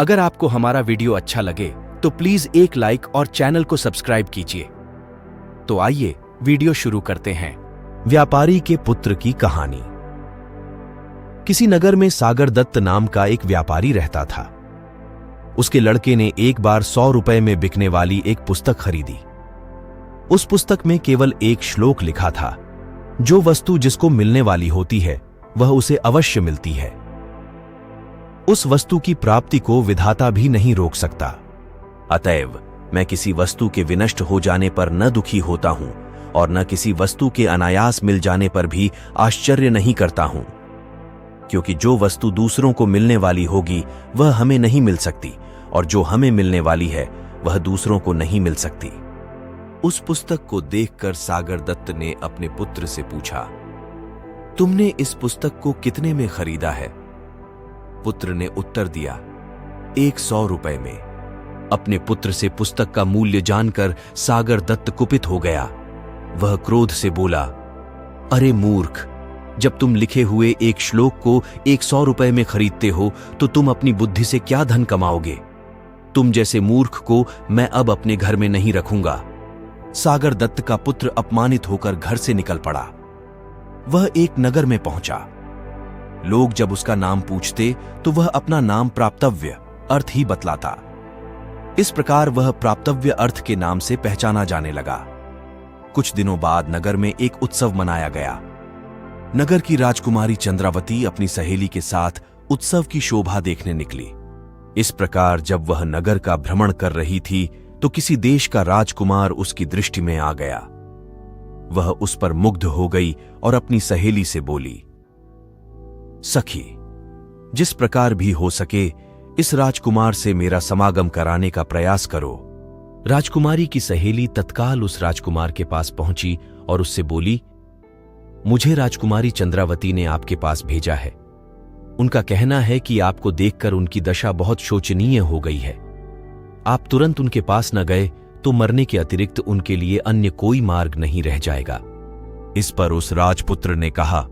अगर आपको हमारा वीडियो अच्छा लगे तो प्लीज एक लाइक और चैनल को सब्सक्राइब कीजिए। तो आइए वीडियो शुरू करते हैं। व्यापारी के पुत्र की कहानी। किसी नगर में सागर दत्त नाम का एक व्यापारी रहता था। उसके लड़के ने एक बार 100 रुपए में बिकने वाली एक पुस्तक खरीदी। उस पुस्तक में केवल एक श्लोक लिखा था, जो वस्तु जिसको मिलने वाली होती है वह उसे अवश्य मिलती है। उस वस्तु की प्राप्ति को विधाता भी नहीं रोक सकता। अतएव मैं किसी वस्तु के विनष्ट हो जाने पर न दुखी होता हूं और न किसी वस्तु के अनायास मिल जाने पर भी आश्चर्य नहीं करता हूं, क्योंकि जो वस्तु दूसरों को मिलने वाली होगी वह हमें नहीं मिल सकती, और जो हमें मिलने वाली है वह दूसरों को नहीं मिल सकती। उस पुस्तक को देखकर सागर दत्त ने अपने पुत्र से पूछा, तुमने इस पुस्तक को कितने में खरीदा है? पुत्र ने उत्तर दिया, 100 रुपए में। अपने पुत्र से पुस्तक का मूल्य जानकर सागर दत्त कुपित हो गया। वह क्रोध से बोला, अरे मूर्ख, जब तुम लिखे हुए एक श्लोक को 100 रुपए में खरीदते हो तो तुम अपनी बुद्धि से क्या धन कमाओगे? तुम जैसे मूर्ख को मैं अब अपने घर में नहीं रखूंगा। सागर दत्त का पुत्र अपमानित होकर घर से निकल पड़ा। वह एक नगर में पहुंचा। लोग जब उसका नाम पूछते तो वह अपना नाम प्राप्तव्य अर्थ ही बतलाता। इस प्रकार वह प्राप्तव्य अर्थ के नाम से पहचाना जाने लगा। कुछ दिनों बाद नगर में एक उत्सव मनाया गया। नगर की राजकुमारी चंद्रावती अपनी सहेली के साथ उत्सव की शोभा देखने निकली। इस प्रकार जब वह नगर का भ्रमण कर रही थी तो किसी देश का राजकुमार उसकी दृष्टि में आ गया। वह उस पर मुग्ध हो गई और अपनी सहेली से बोली, सखी, जिस प्रकार भी हो सके इस राजकुमार से मेरा समागम कराने का प्रयास करो। राजकुमारी की सहेली तत्काल उस राजकुमार के पास पहुंची और उससे बोली, मुझे राजकुमारी चंद्रावती ने आपके पास भेजा है। उनका कहना है कि आपको देखकर उनकी दशा बहुत शोचनीय हो गई है। आप तुरंत उनके पास न गए तो मरने के अतिरिक्त उनके लिए अन्य कोई मार्ग नहीं रह जाएगा। इस पर उस राजपुत्र ने कहा,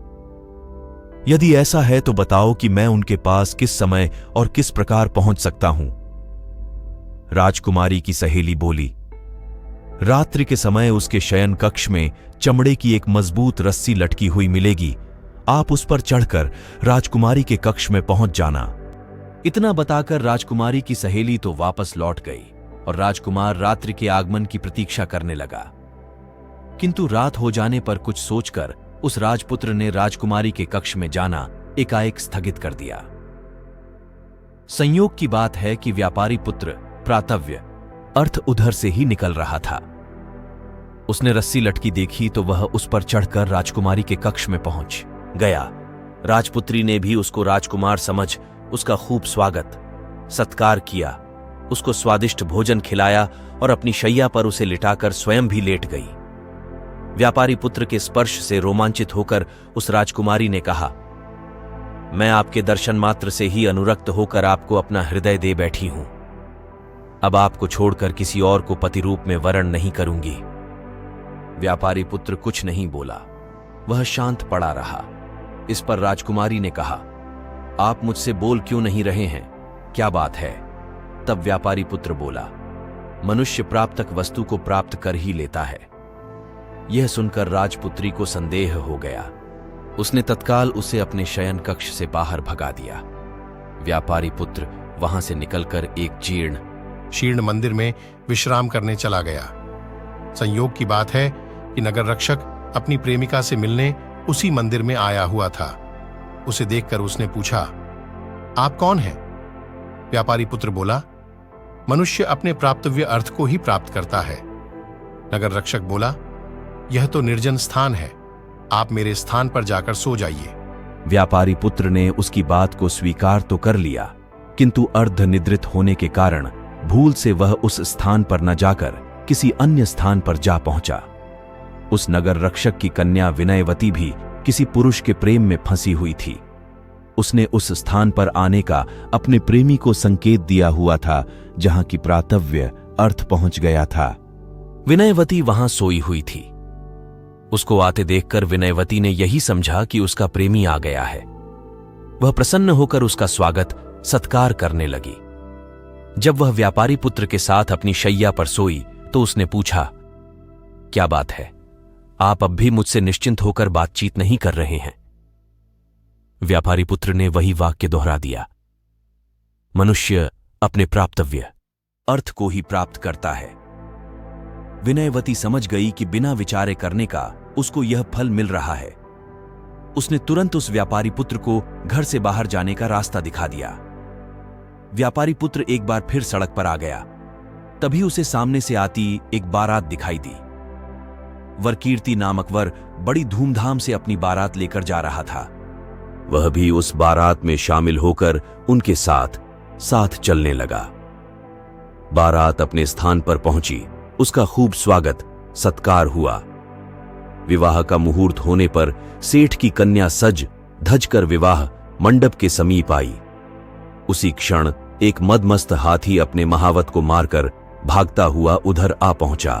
यदि ऐसा है तो बताओ कि मैं उनके पास किस समय और किस प्रकार पहुंच सकता हूं। राजकुमारी की सहेली बोली, रात्रि के समय उसके शयन कक्ष में चमड़े की एक मजबूत रस्सी लटकी हुई मिलेगी। आप उस पर चढ़कर राजकुमारी के कक्ष में पहुंच जाना। इतना बताकर राजकुमारी की सहेली तो वापस लौट गई और राजकुमार रात्रि के आगमन की प्रतीक्षा करने लगा। किंतु रात हो जाने पर कुछ सोचकर उस राजपुत्र ने राजकुमारी के कक्ष में जाना एकाएक स्थगित कर दिया। संयोग की बात है कि व्यापारी पुत्र प्रातव्य अर्थ उधर से ही निकल रहा था। उसने रस्सी लटकी देखी तो वह उस पर चढ़कर राजकुमारी के कक्ष में पहुंच गया। राजपुत्री ने भी उसको राजकुमार समझ उसका खूब स्वागत सत्कार किया, उसको स्वादिष्ट भोजन खिलाया और अपनी शैया पर उसे लिटाकर स्वयं भी लेट गई। व्यापारी पुत्र के स्पर्श से रोमांचित होकर उस राजकुमारी ने कहा, मैं आपके दर्शन मात्र से ही अनुरक्त होकर आपको अपना हृदय दे बैठी हूं। अब आपको छोड़कर किसी और को पति रूप में वरण नहीं करूंगी। व्यापारी पुत्र कुछ नहीं बोला, वह शांत पड़ा रहा। इस पर राजकुमारी ने कहा, आप मुझसे बोल क्यों नहीं रहे हैं? क्या बात है? तब व्यापारी पुत्र बोला, मनुष्य प्राप्तक वस्तु को प्राप्त कर ही लेता है। यह सुनकर राजपुत्री को संदेह हो गया। उसने तत्काल उसे अपने शयन कक्ष से बाहर भगा दिया। व्यापारी पुत्र वहां से निकलकर एक शीर्ण मंदिर में विश्राम करने चला गया। संयोग की बात है कि नगर रक्षक अपनी प्रेमिका से मिलने उसी मंदिर में आया हुआ था। उसे देखकर उसने पूछा, आप कौन हैं? व्यापारी पुत्र बोला, मनुष्य अपने प्राप्तव्य अर्थ को ही प्राप्त करता है। नगर रक्षक बोला, यह तो निर्जन स्थान है, आप मेरे स्थान पर जाकर सो जाइए। व्यापारी पुत्र ने उसकी बात को स्वीकार तो कर लिया, किंतु अर्धनिद्रित होने के कारण भूल से वह उस स्थान पर न जाकर किसी अन्य स्थान पर जा पहुंचा। उस नगर रक्षक की कन्या विनयवती भी किसी पुरुष के प्रेम में फंसी हुई थी। उसने उस स्थान पर आने का अपने प्रेमी को संकेत दिया हुआ था जहां की प्रातव्य अर्थ पहुंच गया था। विनयवती वहां सोई हुई थी। उसको आते देखकर विनयवती ने यही समझा कि उसका प्रेमी आ गया है। वह प्रसन्न होकर उसका स्वागत सत्कार करने लगी। जब वह व्यापारी पुत्र के साथ अपनी शैया पर सोई तो उसने पूछा, क्या बात है, आप अब भी मुझसे निश्चिंत होकर बातचीत नहीं कर रहे हैं? व्यापारी पुत्र ने वही वाक्य दोहरा दिया, मनुष्य अपने प्राप्तव्य अर्थ को ही प्राप्त करता है। विनयवती समझ गई कि बिना विचारे करने का उसको यह फल मिल रहा है। उसने तुरंत उस व्यापारी पुत्र को घर से बाहर जाने का रास्ता दिखा दिया। व्यापारी पुत्र एक बार फिर सड़क पर आ गया। तभी उसे सामने से आती एक बारात दिखाई दी। वरकीर्ति नामक वर बड़ी धूमधाम से अपनी बारात लेकर जा रहा था। वह भी उस बारात में शामिल होकर उनके साथ साथ चलने लगा। बारात अपने स्थान पर पहुंची। उसका खूब स्वागत सत्कार हुआ। विवाह का मुहूर्त होने पर सेठ की कन्या सज धज कर विवाह मंडप के समीप आई। उसी क्षण एक मदमस्त हाथी अपने महावत को मारकर भागता हुआ उधर आ पहुंचा।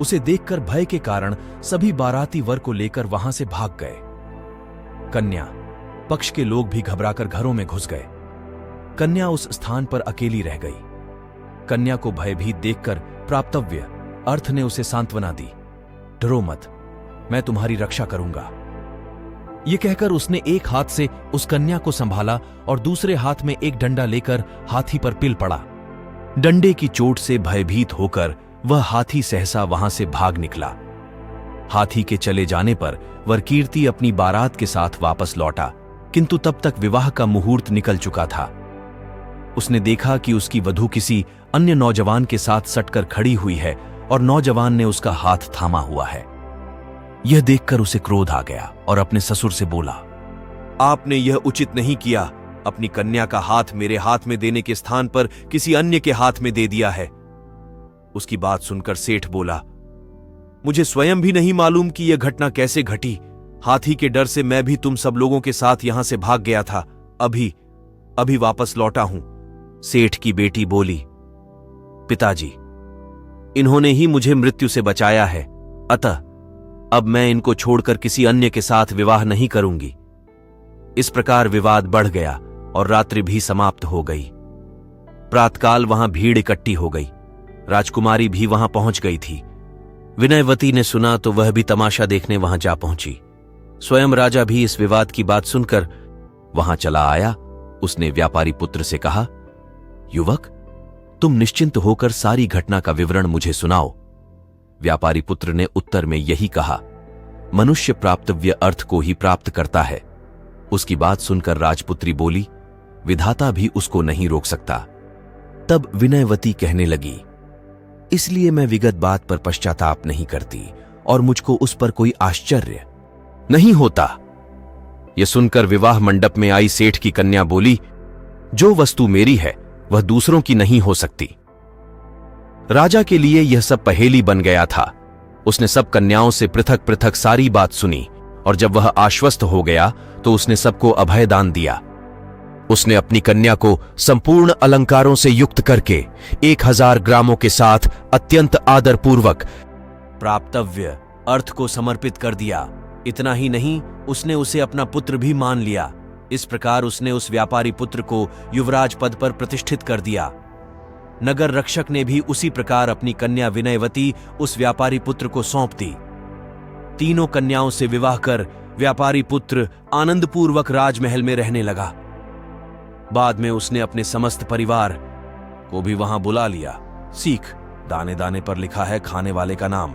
उसे देखकर भय के कारण सभी बाराती वर को लेकर वहां से भाग गए। कन्या पक्ष के लोग भी घबराकर घरों में घुस गए। कन्या उस स्थान पर अकेली रह गई। कन्या को भयभीत देखकर प्राप्तव्य अर्थ ने उसे सांत्वना दी, डरो मत, मैं तुम्हारी रक्षा करूंगा। यह कहकर उसने एक हाथ से उस कन्या को संभाला और दूसरे हाथ में एक डंडा लेकर हाथी पर पिल पड़ा। डंडे की चोट से भयभीत होकर वह हाथी सहसा वहां से भाग निकला। हाथी के चले जाने पर वरकीर्ति अपनी बारात के साथ वापस लौटा, किंतु तब तक विवाह का मुहूर्त निकल चुका था। उसने देखा कि उसकी वधू किसी अन्य नौजवान के साथ सटकर खड़ी हुई है और नौजवान ने उसका हाथ थामा हुआ है। यह देखकर उसे क्रोध आ गया और अपने ससुर से बोला, आपने यह उचित नहीं किया। अपनी कन्या का हाथ मेरे हाथ में देने के स्थान पर किसी अन्य के हाथ में दे दिया है। उसकी बात सुनकर सेठ बोला, मुझे स्वयं भी नहीं मालूम कि यह घटना कैसे घटी। हाथी के डर से मैं भी तुम सब लोगों के साथ यहां से भाग गया था। अभी वापस लौटा हूं। सेठ की बेटी बोली, पिताजी, इन्होंने ही मुझे मृत्यु से बचाया है, अतः अब मैं इनको छोड़कर किसी अन्य के साथ विवाह नहीं करूंगी। इस प्रकार विवाद बढ़ गया और रात्रि भी समाप्त हो गई। प्रातकाल वहां भीड़ इकट्ठी हो गई। राजकुमारी भी वहां पहुंच गई थी। विनयवती ने सुना तो वह भी तमाशा देखने वहां जा पहुंची। स्वयं राजा भी इस विवाद की बात सुनकर वहां चला आया। उसने व्यापारी पुत्र से कहा, युवक, तुम निश्चिंत होकर सारी घटना का विवरण मुझे सुनाओ। व्यापारी पुत्र ने उत्तर में यही कहा, मनुष्य प्राप्तव्य अर्थ को ही प्राप्त करता है। उसकी बात सुनकर राजपुत्री बोली, विधाता भी उसको नहीं रोक सकता। तब विनयवती कहने लगी, इसलिए मैं विगत बात पर पश्चाताप नहीं करती और मुझको उस पर कोई आश्चर्य नहीं होता। यह सुनकर विवाह मंडप में आई सेठ की कन्या बोली, जो वस्तु मेरी है वह दूसरों की नहीं हो सकती। राजा के लिए यह सब पहेली बन गया था। उसने सब कन्याओं से पृथक पृथक सारी बात सुनी और जब वह आश्वस्त हो गया तो उसने सबको अभय दान दिया। उसने अपनी कन्या को संपूर्ण अलंकारों से युक्त करके 1000 ग्रामों के साथ अत्यंत आदरपूर्वक प्राप्तव्य अर्थ को समर्पित कर दिया। इतना ही नहीं, उसने उसे अपना पुत्र भी मान लिया। इस प्रकार उसने उस व्यापारी पुत्र को युवराज पद पर प्रतिष्ठित कर दिया। नगर रक्षक ने भी उसी प्रकार अपनी कन्या विनयवती उस व्यापारी पुत्र को सौंप दी। तीनों कन्याओं से विवाह कर व्यापारी पुत्र आनंदपूर्वक राजमहल में रहने लगा। बाद में उसने अपने समस्त परिवार को भी वहां बुला लिया। सीख, दाने दाने पर लिखा है खाने वाले का नाम।